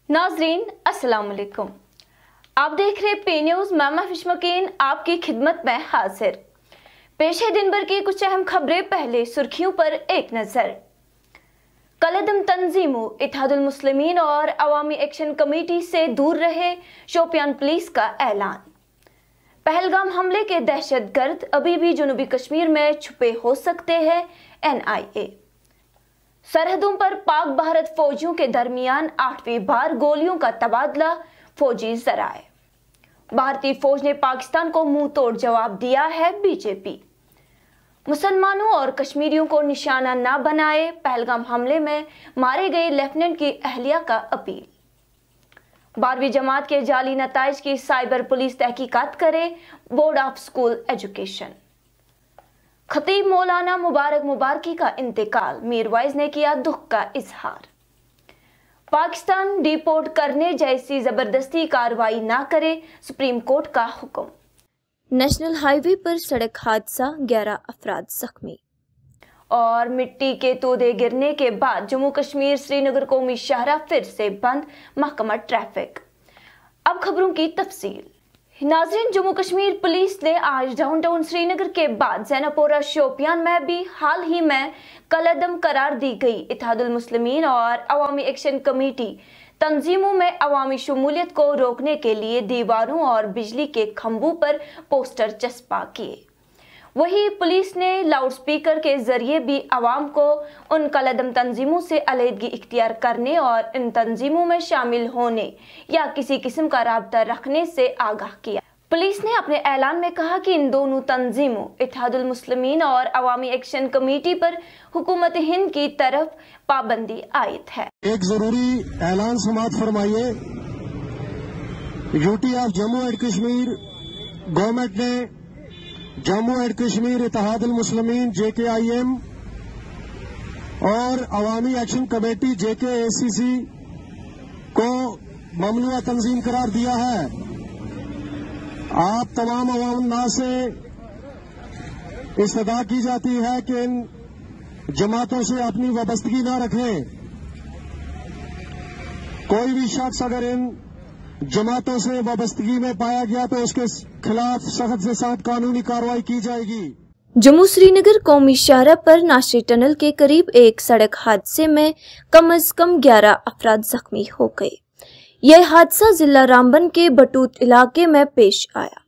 नाजरीन अस्सलाम वालेकुम। आप देख रहे पे न्यूज। मैं महफिश मकीन आपकी खिदमत में हाजिर। पेश है दिन भर की कुछ अहम खबरें। पहले सुर्खियों पर एक नजर। कलअदम तंजीमों इत्तेहादुल मुस्लिमीन और अवामी एक्शन कमेटी से दूर रहे, शोपियान पुलिस का ऐलान। पहलगाम हमले के दहशतगर्द अभी भी जनूबी कश्मीर में छुपे हो सकते हैं, NIA। सरहदों पर पाक भारत फौजियों के दरमियान 8वीं बार गोलियों का तबादला, फौजी जराए। भारतीय फौज ने पाकिस्तान को मुंह तोड़ जवाब दिया है, BJP। मुसलमानों और कश्मीरियों को निशाना न बनाए, पहलगाम हमले में मारे गए लेफ्टिनेंट की अहलिया का अपील। 12वीं जमात के जाली नताइज की साइबर पुलिस तहकीकात करे, बोर्ड ऑफ स्कूल एजुकेशन। खतीब मौलाना मुबारक मुबारकी का इंतकाल, मीरवाइज ने किया दुख का इजहार। पाकिस्तान डिपोर्ट करने जैसी जबरदस्ती कार्रवाई ना करे, सुप्रीम कोर्ट का हुक्म। नेशनल हाईवे पर सड़क हादसा, 11 अफराद जख्मी। और मिट्टी के तोदे गिरने के बाद जम्मू कश्मीर श्रीनगर कौमी शाहराह फिर से बंद, महकमा ट्रैफिक। अब खबरों की तफसील। नाज़रीन, जम्मू कश्मीर पुलिस ने आज डाउनटाउन श्रीनगर के बाद जैनापोरा शोपियान में भी हाल ही में कलअदम करार दी गई इत्तेहादुल मुस्लिमीन और अवामी एक्शन कमेटी तंजीमों में अवामी शमूलियत को रोकने के लिए दीवारों और बिजली के खंभों पर पोस्टर चस्पा किए। वहीं पुलिस ने लाउडस्पीकर के जरिए भी आवाम को उन कलअदम तंजीमों से अलहदगी इख्तियार करने और इन तंजीमों में शामिल होने या किसी किस्म का राब्ता रखने से आगाह किया। पुलिस ने अपने ऐलान में कहा कि इन दोनों तंजीमों इत्तेहादुल मुस्लिमीन और अवामी एक्शन कमेटी पर हुकूमत हिंद की तरफ पाबंदी आयद है। एक जरूरी ऐलान समाअत फरमाइए। UT of Jammu and Kashmir government ने जम्मू एंड कश्मीर इत्तेहादुल मुस्लिमीन JKIM और अवामी एक्शन कमेटी JKACC को ममनुआ तंजीम करार दिया है। आप तमाम अवाम नास से इस्तदा की जाती है कि इन जमातों से अपनी वाबस्तगी न रखें। कोई भी शख्स अगर इन जमातों से वाबस्तगी में पाया गया तो उसके खिलाफ सख्त से सख्त कानूनी कार्रवाई की जाएगी। जम्मू श्रीनगर कौमी शाहराह पर नाशरी टनल के करीब एक सड़क हादसे में कम से कम 11 अफराद जख्मी हो गए। यह हादसा जिला रामबन के बटूत इलाके में पेश आया,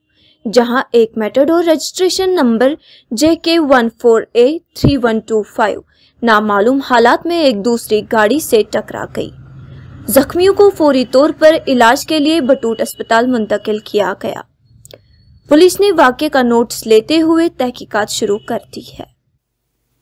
जहां एक मेटाडोर रजिस्ट्रेशन नंबर JK14A3125 नामालूम हालात में एक दूसरी गाड़ी से टकरा गई। जख्मियों को फौरी तौर पर इलाज के लिए बटूत अस्पताल मुंतकिल किया गया। पुलिस ने वाक़े का नोटिस लेते हुए तहकीकात शुरू कर दी है।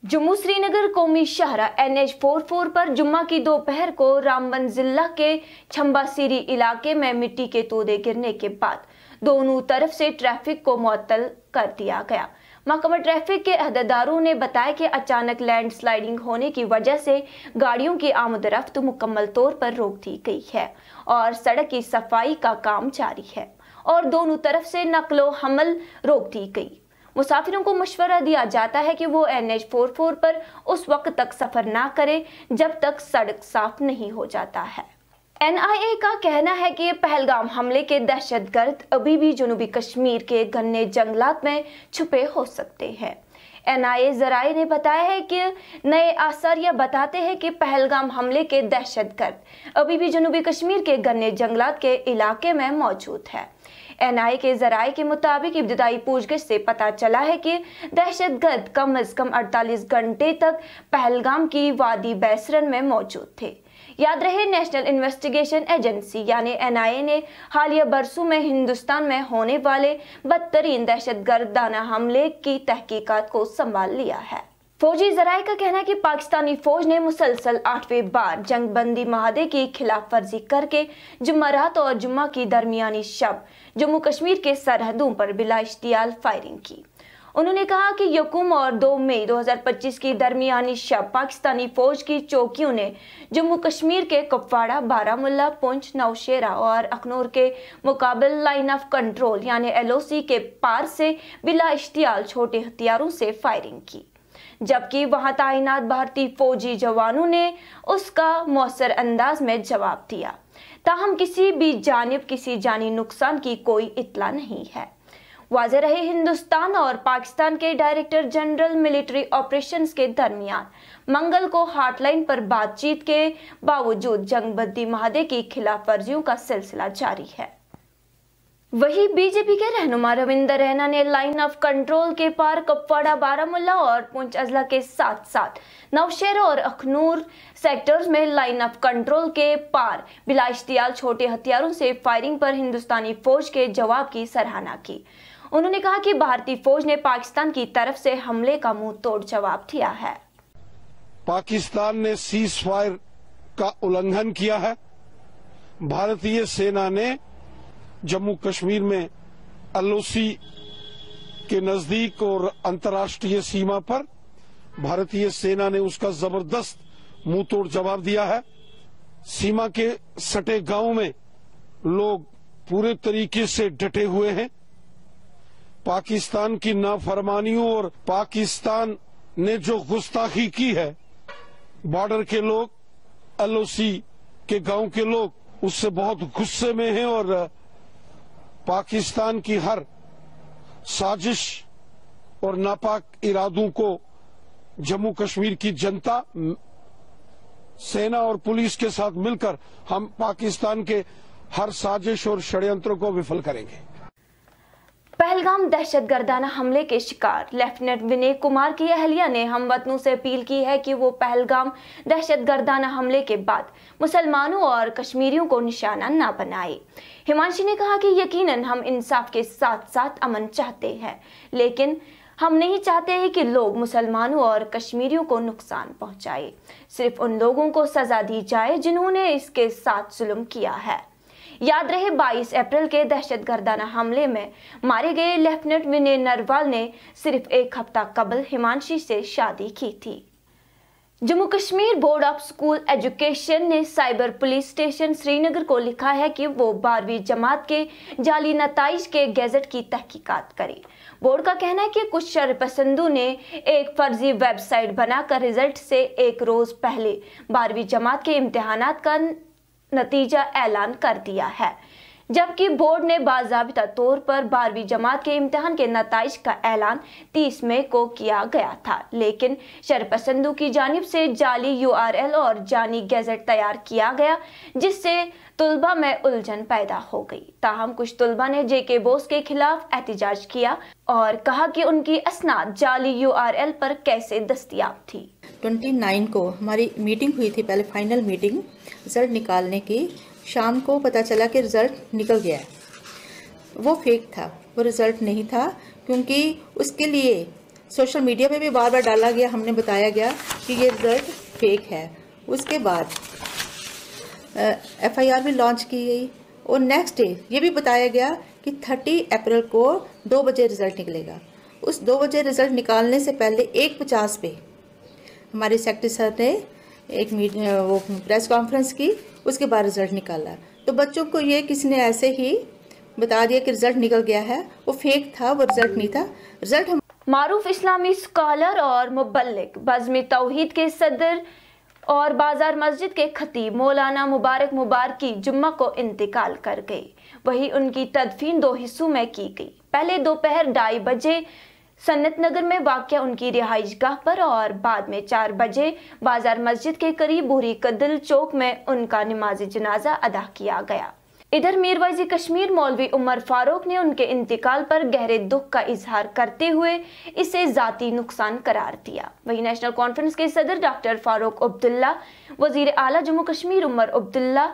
जम्मू श्रीनगर कौमी शाहराह NH44 पर जुम्मा की दोपहर को रामबन जिला के छम्बासीरी इलाके में मिट्टी के तोदे गिरने के बाद दोनों तरफ से ट्रैफिक को मुअत्तल कर दिया गया। महकमा ट्रैफिक के अहदेदारों ने बताया कि अचानक लैंड स्लाइडिंग होने की वजह से गाड़ियों की आमद-रफ्त मुकम्मल तौर पर रोक दी गई है और सड़क की सफाई का काम जारी है और दोनों तरफ से नकलो हमल रोक दी गई। मुसाफिरों को मशवरा दिया जाता है कि वो NH44 पर उस वक्त तक सफर ना करें जब तक सड़क साफ नहीं हो जाता है। NIA का कहना है कि पहलगाम हमले के दहशतगर्द अभी भी जनूबी कश्मीर के घने जंगलात में छुपे हो सकते हैं। NIA जराए ने बताया है कि नए आसार यह बताते हैं कि पहलगाम हमले के दहशतगर्द अभी भी जनूबी कश्मीर के घने जंगलात के इलाके में मौजूद है। NIA के जराए के मुताबिक इब्तिदाई पूछगिछ से पता चला है कि दहशतगर्द कम से कम 48 घंटे तक पहलगाम की वादी बैसरन में मौजूद थे। याद रहे, नेशनल इन्वेस्टिगेशन एजेंसी यानी NIA ने हालिया बरसों में हिंदुस्तान में होने वाले बदतरीन दहशतगर्दाना हमले की तहकीकात को संभाल लिया है। फौजी जराए का कहना है कि पाकिस्तानी फौज ने मुसलसल 8वीं बार जंग बंदी माहदे की खिलाफ वर्जी करके जुम्मरात और जुम्मा की दरमियानी शब जम्मू कश्मीर के सरहदों पर बिला इश्तियाल फायरिंग की। उन्होंने कहा कि यकूम और 2 मई 2025 की दरमियानी शब पाकिस्तानी फौज की चौकियों ने जम्मू कश्मीर के कुपवाड़ा, बारामुल्ला, पुंछ, नौशेरा और अखनूर के मुकाबिल लाइन ऑफ कंट्रोल यानी LOC के पार से बिला इश्तियाल छोटे हथियारों से फायरिंग की, जबकि वहां तैनात भारतीय फौजी जवानों ने उसका मौसर अंदाज में जवाब दिया। ताहम किसी भी जानिब किसी जानी नुकसान की कोई इत्तला नहीं है। वाज़ेह रहे, हिंदुस्तान और पाकिस्तान के डायरेक्टर जनरल मिलिट्री ऑपरेशंस के दरमियान मंगल को हॉटलाइन पर बातचीत के बावजूद जंगबंदी माहदे की खिलाफ वर्जियों का सिलसिला जारी है। वही बीजेपी के रहनुमा रविंदर रैना ने लाइन ऑफ कंट्रोल के पार कुपवाड़ा, बारामुल्ला और पुंछ अजला के साथ साथ नौशेरा और अखनूर सेक्टर्स में लाइन ऑफ कंट्रोल के पार बिला इश्तियाल छोटे हथियारों से फायरिंग पर हिंदुस्तानी फौज के जवाब की सराहना की। उन्होंने कहा कि भारतीय फौज ने पाकिस्तान की तरफ से हमले का मुंह तोड़ जवाब दिया है। पाकिस्तान ने सीज फायर का उल्लंघन किया है। भारतीय सेना ने जम्मू कश्मीर में एलओसी के नजदीक और अंतर्राष्ट्रीय सीमा पर भारतीय सेना ने उसका जबरदस्त मुंह तोड़ जवाब दिया है। सीमा के सटे गांव में लोग पूरे तरीके से डटे हुए हैं। पाकिस्तान की नाफरमानियों और पाकिस्तान ने जो गुस्ताखी की है, बॉर्डर के लोग, एलओसी के गांव के लोग उससे बहुत गुस्से में हैं और पाकिस्तान की हर साजिश और नापाक इरादों को जम्मू कश्मीर की जनता, सेना और पुलिस के साथ मिलकर हम पाकिस्तान के हर साजिश और षड्यंत्र को विफल करेंगे। पहलगाम दहशतगर्दाना हमले के शिकार लेफ्टिनेंट विनय कुमार की अहलिया ने हमवतनों से अपील की है कि वो पहलगाम दहशतगर्दाना हमले के बाद मुसलमानों और कश्मीरियों को निशाना न बनाए। हिमांशी ने कहा कि यकीनन हम इंसाफ के साथ साथ अमन चाहते हैं, लेकिन हम नहीं चाहते हैं कि लोग मुसलमानों और कश्मीरियों को नुकसान पहुंचाए। सिर्फ उन लोगों को सजा दी जाए जिन्होंने इसके साथ जुल्म किया है। याद रहे, 22 अप्रैल के दहशतगर्दाना हमले में मारे गए लेफ्टिनेंट विनय नरवाल ने सिर्फ एक हफ्ता कबल हिमांशी से शादी की थी। Jammu Kashmir board of school education ने साइबर पुलिस स्टेशन श्रीनगर को लिखा है कि वो 12वीं जमात के जाली नताइज के गैजेट की तहकीकात करे। बोर्ड का कहना है कि कुछ शरपसंदों ने एक फर्जी वेबसाइट बनाकर रिजल्ट से एक रोज पहले 12वीं जमात के इम्तिहानात का नतीजा ऐलान कर दिया है, जबकि बोर्ड ने बाज़ाबिता तौर पर 12वीं जमात के इम्तिहान के नताइज का ऐलान 30 मई को किया गया था। लेकिन शरपसंदों की जानिब से जाली URL और जानी गैजेट तैयार किया गया, जिससे तुलबा में उलझन पैदा हो गई। ताहम कुछ तुलबा ने JK बोस के खिलाफ एहतिजाज किया और कहा कि उनकी असनाद जाली URL पर कैसे दस्तयाब थी। 29 को हमारी मीटिंग हुई थी, पहले फाइनल मीटिंग रिजल्ट निकालने की। शाम को पता चला कि रिजल्ट निकल गया है। वो फेक था, वो रिजल्ट नहीं था, क्योंकि उसके लिए सोशल मीडिया पे भी बार बार डाला गया, हमने बताया गया कि ये रिजल्ट फेक है। उसके बाद FIR भी लॉन्च की गई और नेक्स्ट डे ये भी बताया गया कि 30 अप्रैल को 2 बजे रिजल्ट निकलेगा। उस 2 बजे रिजल्ट निकालने से पहले 1:50 पे हमारे सेक्रेटरी सर ने एक वो प्रेस कॉन्फ्रेंस की, उसके बाद रिजल्ट निकाला। तो बच्चों को ये किसी ने ऐसे ही बता दिया कि रिजल्ट निकल गया है, वो फेक था, वो रिजल्ट नहीं था। रिजल्ट मारूफ इस्लामी स्कॉलर और मुबल्लिग बज़्म तौहीद के सदर और बाजार मस्जिद के खतीब मौलाना मुबारक मुबारकी जुम्मा को इंतकाल कर गए। वही उनकी तदफीन 2 हिस्सों में की गई। पहले दोपहर 2:30 बजे सन्नत नगर में वाक़या उनकी रिहाइश गाह पर और बाद में 4 बजे बाजार मस्जिद के करीब बुरी कदल चौक में उनका नमाज जनाजा अदा किया गया। इधर मीरवाइज़ कश्मीर मौलवी उमर फारूक ने उनके इंतकाल पर गहरे दुख का इजहार करते हुए इसे जाती नुकसान करार दिया। वहीं नेशनल कॉन्फ्रेंस के सदर डॉक्टर फारूक अब्दुल्ला, वजीर आला Jammu Kashmir Omar Abdullah,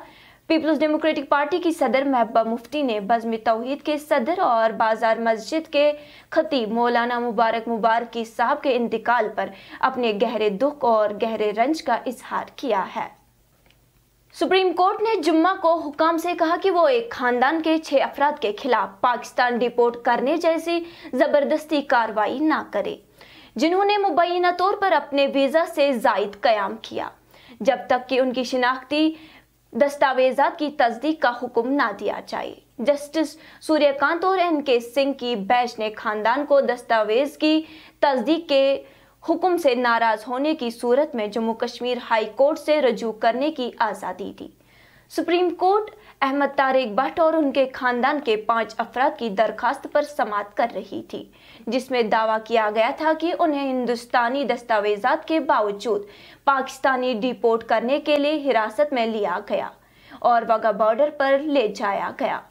Peoples Democratic Party की सदर महबूबा मुफ्ती ने बज़्म तौहीद के सदर और बाजार मस्जिद के खतीब मौलाना मुबारक मुबारकी साहब के इंतकाल पर अपने गहरे दुख और गहरे रंज का इजहार किया है। सुप्रीम कोर्ट ने जुम्मा को हुकाम से कहा कि वो एक खानदान के 6 अफराद के खिलाफ पाकिस्तान डिपोर्ट करने जैसी जबरदस्ती कार्रवाई ना करे, जिन्होंने मुबैना तौर पर अपने वीजा से जायद कयाम किया, जब तक कि उनकी शिनाख्ती दस्तावेजात की तस्दीक का हुक्म ना दिया जाए। जस्टिस सूर्यकांत और NK सिंह की बेंच ने खानदान को दस्तावेज की तस्दीक के हुक्म से नाराज होने की सूरत में जम्मू कश्मीर हाई कोर्ट से रजू करने की आज़ादी थी। सुप्रीम कोर्ट अहमद तारिक भट्ट और उनके खानदान के 5 अफराद की दरखास्त पर समाअत कर रही थी, जिसमें दावा किया गया था कि उन्हें हिंदुस्तानी दस्तावेजात के बावजूद पाकिस्तानी डिपोर्ट करने के लिए हिरासत में लिया गया और वाघा बॉर्डर पर ले जाया गया।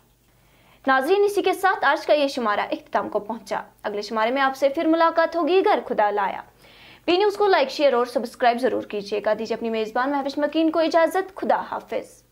नाजरीन, इसी के साथ आज का ये शुमारा इख्तिताम को पहुंचा। अगले शुमारे में आपसे फिर मुलाकात होगी अगर खुदा लाया। पी न्यूज़ को लाइक, शेयर और सब्सक्राइब जरूर कीजिएगा। दीजिए अपनी मेजबान महविश मकीन को इजाजत। खुदा हाफिज।